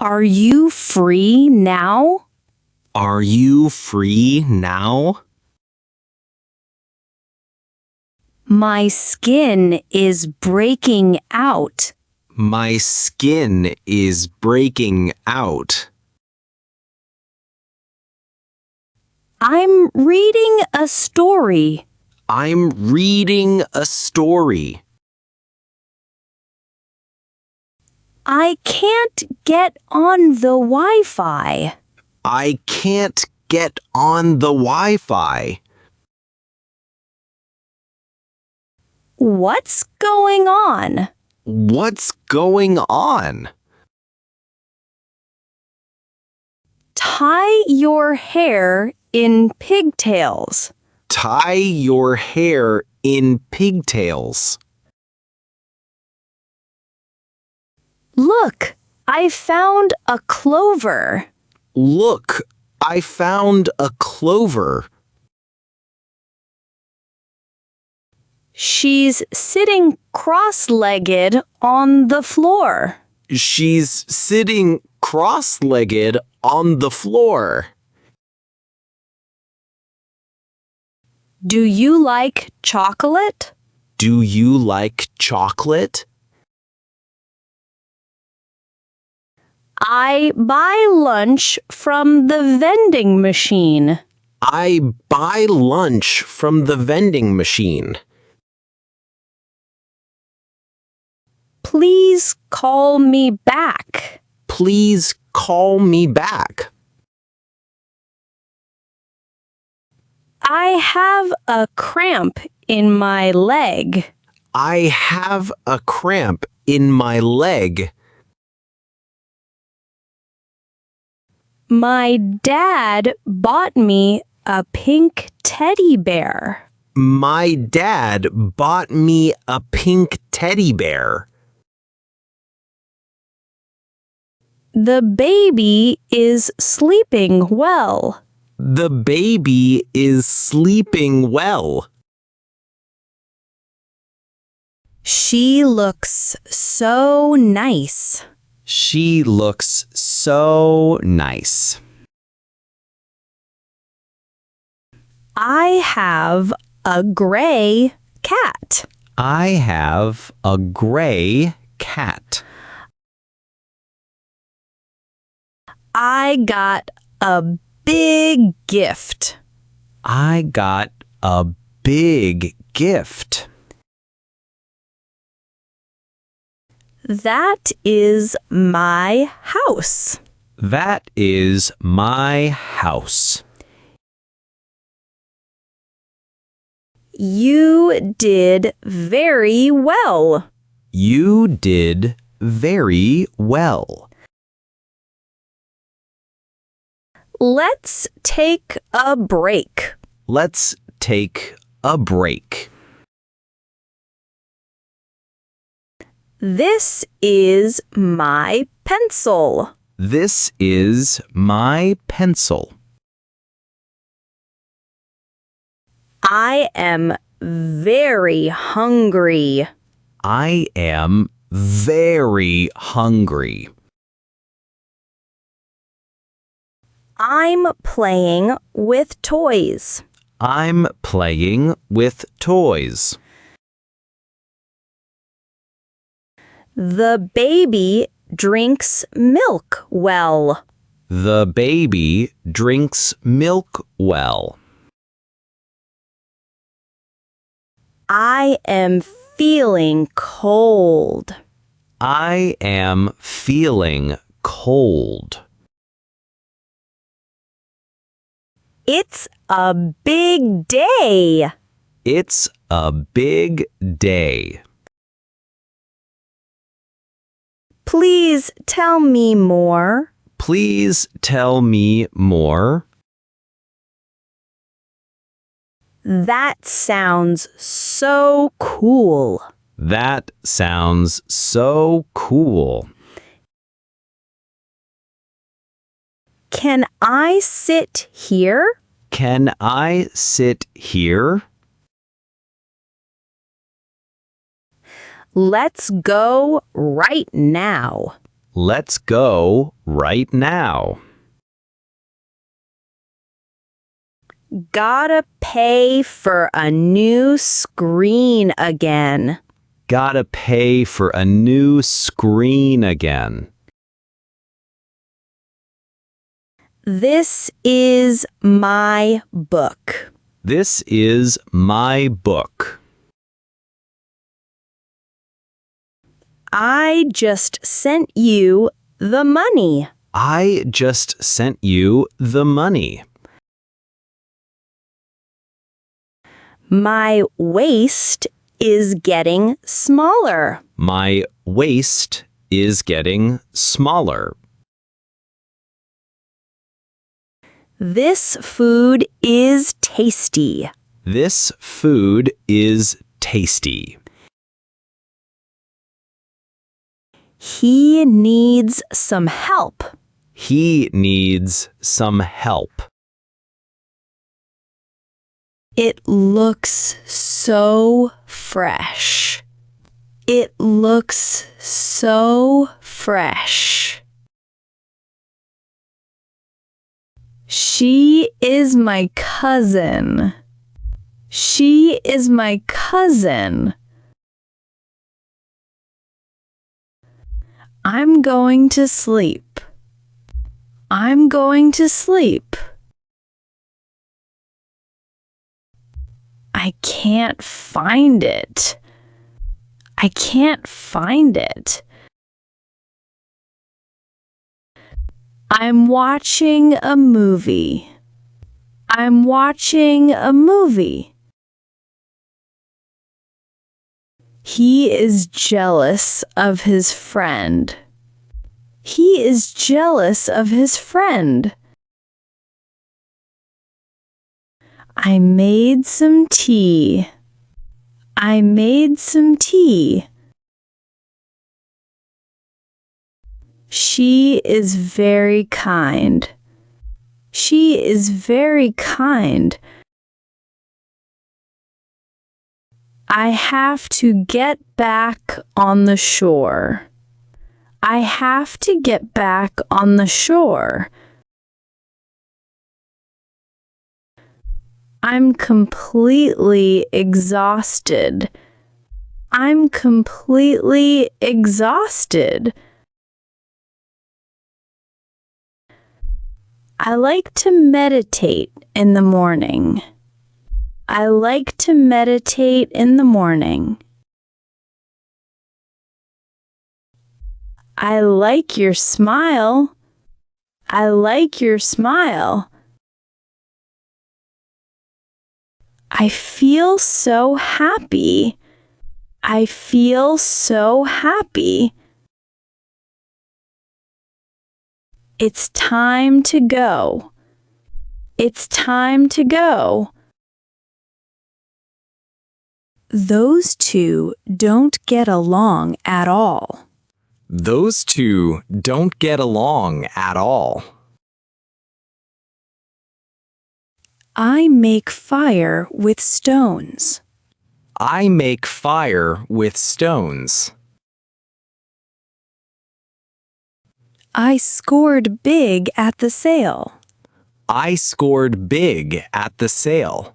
Are you free now? Are you free now? My skin is breaking out. My skin is breaking out. I'm reading a story. I'm reading a story. I can't get on the Wi-Fi. I can't get on the Wi-Fi. What's going on? What's going on? Tie your hair in pigtails. Tie your hair in pigtails. Look, I found a clover. Look, I found a clover. She's sitting cross-legged on the floor. She's sitting cross-legged on the floor. Do you like chocolate? Do you like chocolate? I buy lunch from the vending machine. I buy lunch from the vending machine. Please call me back. Please call me back. I have a cramp in my leg. I have a cramp in my leg. My dad bought me a pink teddy bear. My dad bought me a pink teddy bear. The baby is sleeping well. The baby is sleeping well. She looks so nice. She looks so nice. I have a gray cat. I have a gray cat. I got a big gift. I got a big gift. That is my house. That is my house. You did very well. You did very well. Let's take a break. Let's take a break. This is my pencil. This is my pencil. I am very hungry. I am very hungry. I'm playing with toys. I'm playing with toys. The baby drinks milk well. The baby drinks milk well. I am feeling cold. I am feeling cold. It's a big day. It's a big day. Please tell me more. Please tell me more. That sounds so cool. That sounds so cool. Can I sit here? Can I sit here? Let's go right now. Let's go right now. Gotta pay for a new screen again. Gotta pay for a new screen again. This is my book. This is my book. I just sent you the money. I just sent you the money. My waist is getting smaller. My waist is getting smaller. This food is tasty. This food is tasty. He needs some help. He needs some help. It looks so fresh. It looks so fresh. She is my cousin. She is my cousin. I'm going to sleep. I'm going to sleep. I can't find it. I can't find it. I'm watching a movie. I'm watching a movie. He is jealous of his friend. He is jealous of his friend. I made some tea. I made some tea. She is very kind. She is very kind. I have to get back on the shore. I have to get back on the shore. I'm completely exhausted. I'm completely exhausted. I like to meditate in the morning. I like to meditate in the morning. I like your smile. I like your smile. I feel so happy. I feel so happy. It's time to go. It's time to go. Those two don't get along at all. Those two don't get along at all. I make fire with stones. I make fire with stones. I scored big at the sale. I scored big at the sale.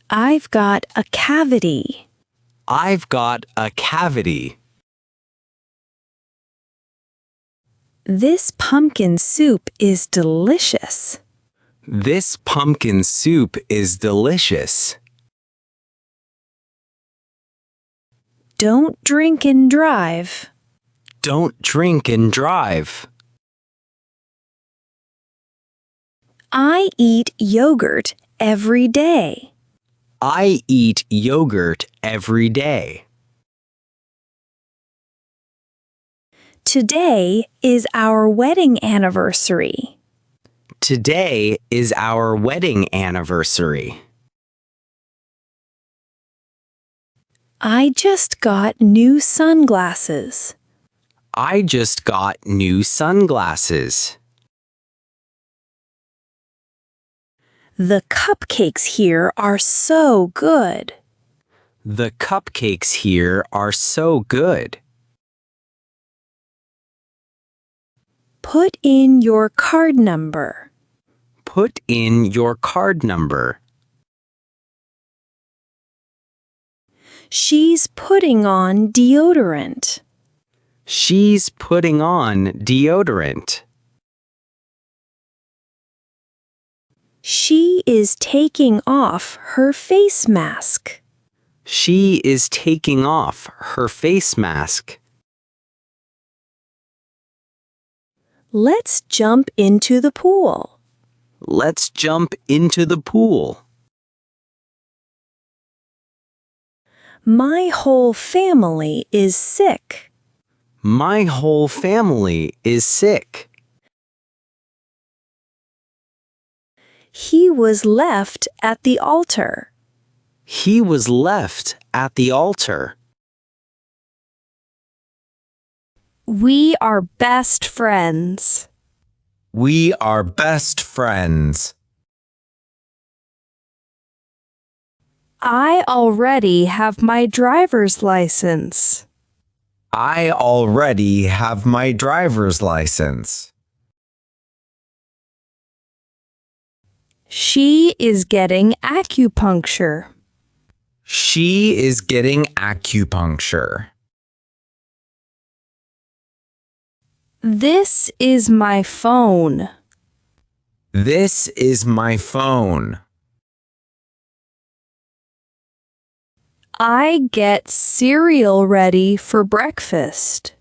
I've got a cavity. I've got a cavity. This pumpkin soup is delicious. This pumpkin soup is delicious. Don't drink and drive. Don't drink and drive. I eat yogurt every day. I eat yogurt every day. Today is our wedding anniversary. Today is our wedding anniversary. I just got new sunglasses. I just got new sunglasses. The cupcakes here are so good. The cupcakes here are so good. Put in your card number. Put in your card number. She's putting on deodorant. She's putting on deodorant. She is taking off her face mask. She is taking off her face mask. Let's jump into the pool. Let's jump into the pool. My whole family is sick. My whole family is sick. He was left at the altar. He was left at the altar. We are best friends. We are best friends. I already have my driver's license. I already have my driver's license. She is getting acupuncture. She is getting acupuncture. This is my phone. This is my phone. I get cereal ready for breakfast.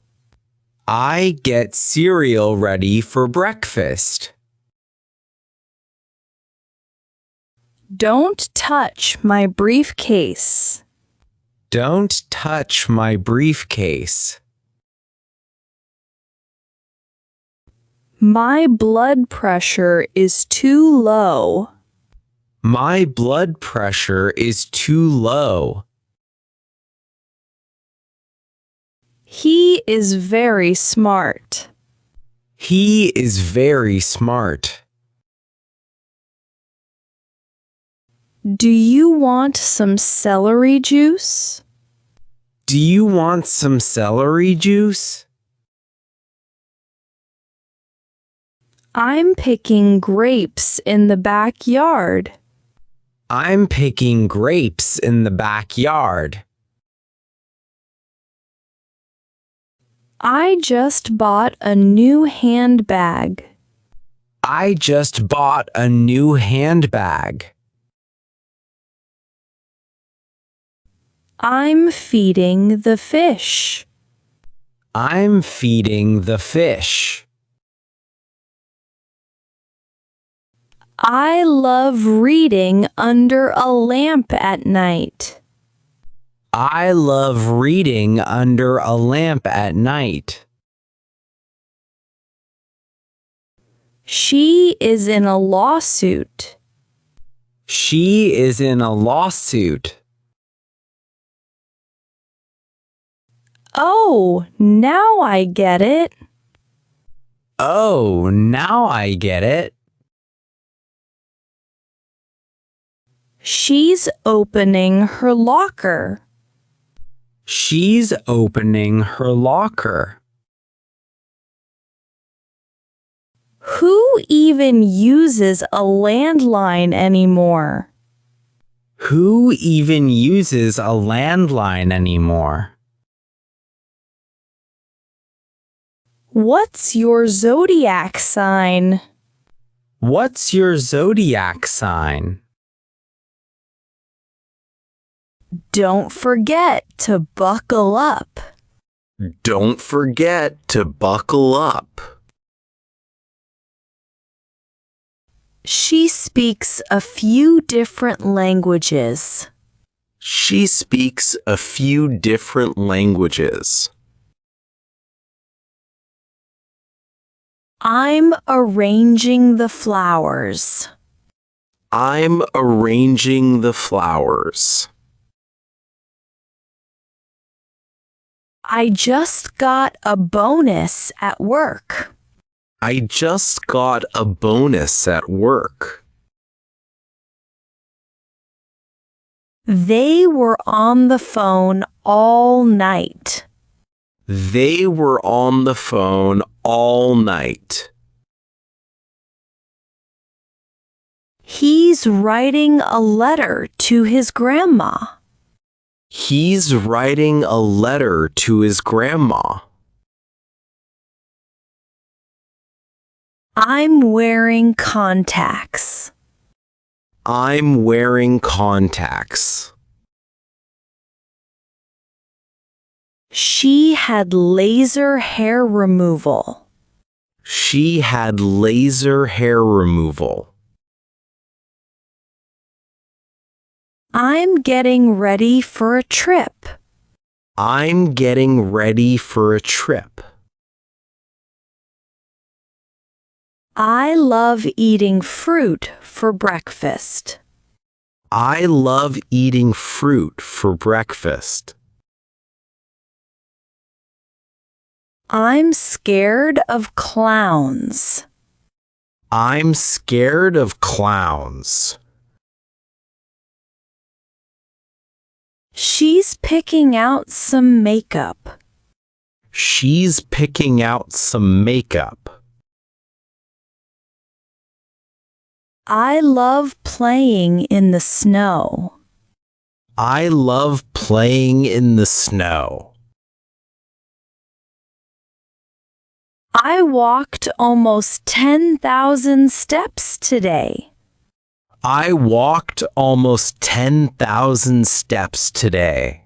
I get cereal ready for breakfast. Don't touch my briefcase. Don't touch my briefcase. My blood pressure is too low. My blood pressure is too low. He is very smart. He is very smart. Do you want some celery juice? Do you want some celery juice? I'm picking grapes in the backyard. I'm picking grapes in the backyard. I just bought a new handbag. I just bought a new handbag. I'm feeding the fish. I'm feeding the fish. I love reading under a lamp at night. I love reading under a lamp at night. She is in a lawsuit. She is in a lawsuit. Oh, now I get it. Oh, now I get it. She's opening her locker. She's opening her locker. Who even uses a landline anymore? Who even uses a landline anymore? What's your zodiac sign? What's your zodiac sign? Don't forget to buckle up. Don't forget to buckle up. She speaks a few different languages. She speaks a few different languages. I'm arranging the flowers. I'm arranging the flowers. I just got a bonus at work. I just got a bonus at work. They were on the phone all night. They were on the phone all night. He's writing a letter to his grandma. He's writing a letter to his grandma. I'm wearing contacts. I'm wearing contacts. She had laser hair removal. She had laser hair removal. I'm getting ready for a trip. I'm getting ready for a trip. I love eating fruit for breakfast. I love eating fruit for breakfast. I'm scared of clowns. I'm scared of clowns. She's picking out some makeup. She's picking out some makeup. I love playing in the snow. I love playing in the snow. I walked almost 10,000 steps today. I walked almost 10,000 steps today.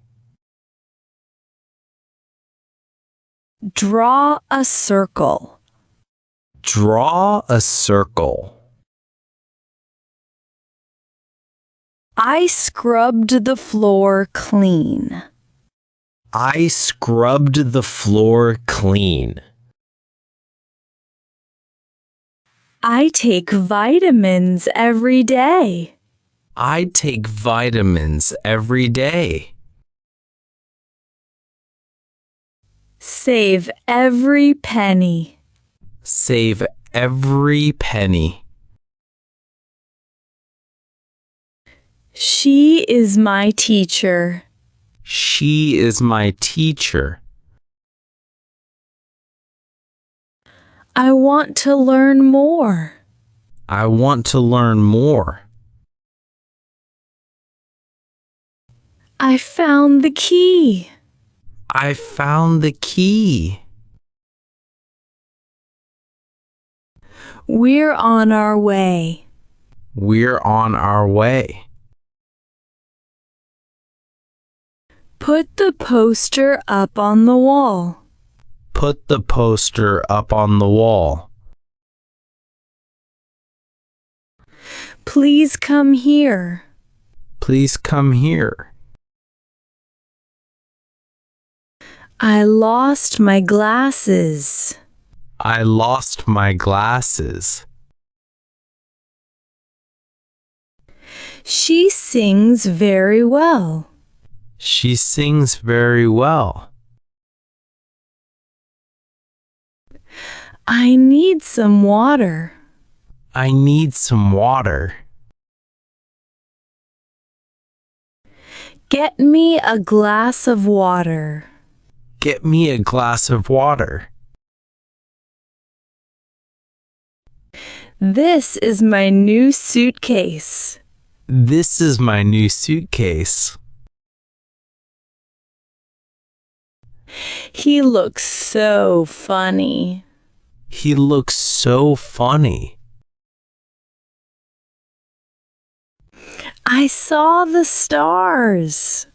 Draw a circle. Draw a circle. I scrubbed the floor clean. I scrubbed the floor clean. I take vitamins every day. I take vitamins every day. Save every penny. Save every penny. She is my teacher. She is my teacher. I want to learn more. I want to learn more. I found the key. I found the key. We're on our way. We're on our way. Put the poster up on the wall. Put the poster up on the wall. Please come here. Please come here. I lost my glasses. I lost my glasses. She sings very well. She sings very well. I need some water. I need some water. Get me a glass of water. Get me a glass of water. This is my new suitcase. This is my new suitcase. He looks so funny. He looks so funny. I saw the stars.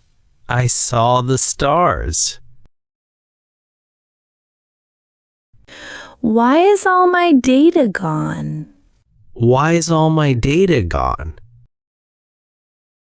I saw the stars. Why is all my data gone? Why is all my data gone?